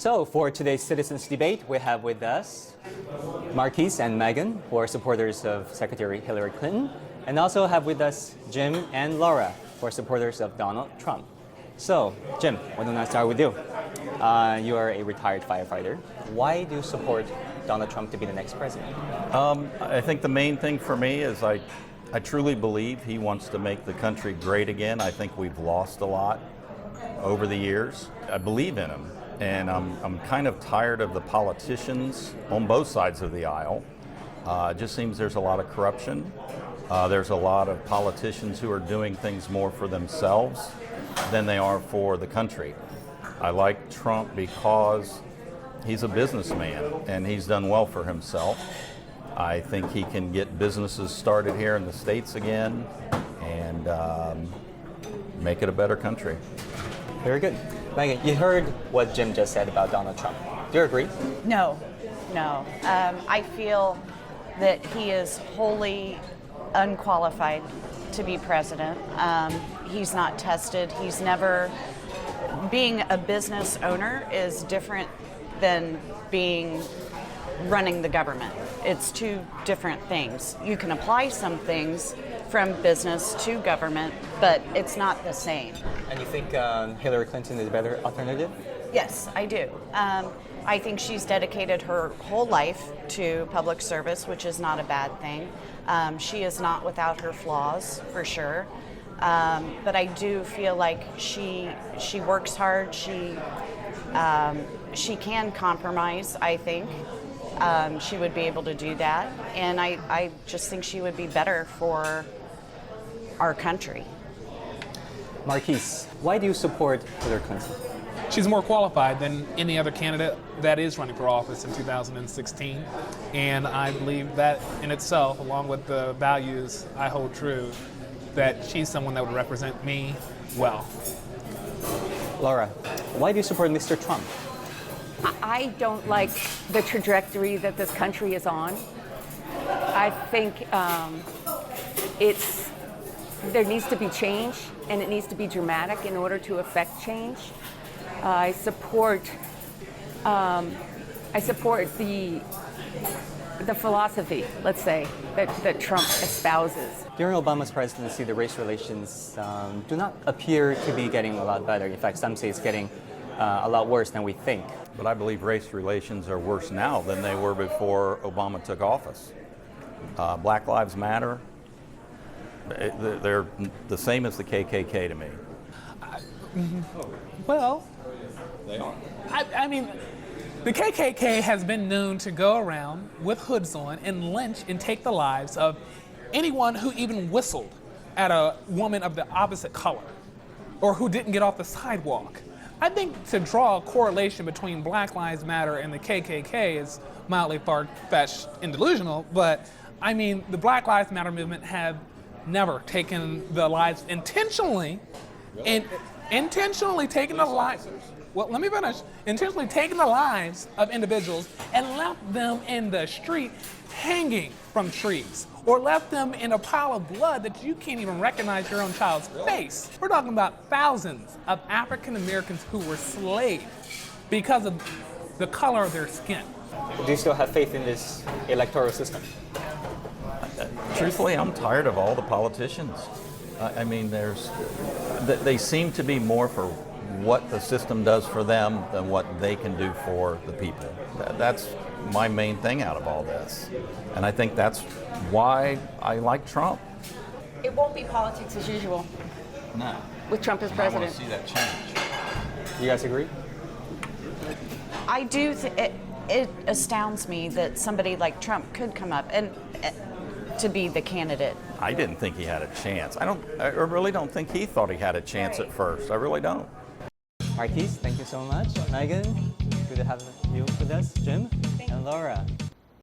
So for today's citizens debate, we have with us Marquise and Megan, who are supporters of Secretary Hillary Clinton, and also have with us Jim and Laura, who are supporters of Donald Trump. So, Jim, why don't I start with you? You are a retired firefighter. Why do you support Donald Trump to be the next president? I think the main thing for me is I truly believe he wants to make the country great again. I think we've lost a lot over the years. I believe in him, and I'm kind of tired of the politicians on both sides of the aisle. It just seems there's a lot of corruption. There's a lot of politicians who are doing things more for themselves than they are for the country. I like Trump because he's a businessman and he's done well for himself. I think he can get businesses started here in the States again and make it a better country. Very good. Megan, you heard what Jim just said about Donald Trump. Do you agree? No. I feel that he is wholly unqualified to be president. He's not tested. He's never. Being a business owner is different than running the government. It's two different things. You can apply some things from business to government, but it's not the same. And you think Hillary Clinton is a better alternative? Yes, I do. I think she's dedicated her whole life to public service, which is not a bad thing. She is not without her flaws, for sure. But I do feel like she works hard. She can compromise, I think. She would be able to do that. And I just think she would be better for our country. Marquise, why do you support Hillary Clinton? She's more qualified than any other candidate that is running for office in 2016. And I believe that in itself, along with the values I hold true, that she's someone that would represent me well. Laura, why do you support Mr. Trump? I don't like the trajectory that this country is on. I think there needs to be change, and it needs to be dramatic in order to affect change. I support the philosophy, let's say, that Trump espouses. During Obama's presidency, the race relations do not appear to be getting a lot better. In fact, some say it's getting a lot worse than we think. But I believe race relations are worse now than they were before Obama took office. Black Lives Matter, they're the same as the KKK to me. Well, They are. I mean, the KKK has been known to go around with hoods on and lynch and take the lives of anyone who even whistled at a woman of the opposite color or who didn't get off the sidewalk. I think to draw a correlation between Black Lives Matter and the KKK is mildly far-fetched and delusional, but I mean, the Black Lives Matter movement have never taken the lives intentionally taken the lives. Well, let me finish. Intentionally taking the lives of individuals and left them in the street hanging from trees, or left them in a pile of blood that you can't even recognize your own child's face. We're talking about thousands of African Americans who were slaves because of the color of their skin. Do you still have faith in this electoral system? Truthfully, I'm tired of all the politicians. I mean, they seem to be more for what the system does for them than what they can do for the people. That's my main thing out of all this. And I think that's why I like Trump. It won't be politics as usual No. with Trump as I president. want to see that change. You guys agree? I do. It astounds me that somebody like Trump could come up and to be the candidate. I didn't think he had a chance. I really don't think he thought he had a chance at first. I really don't. Marquise, thank you so much. Megan, good to have you with us. Jim and Laura.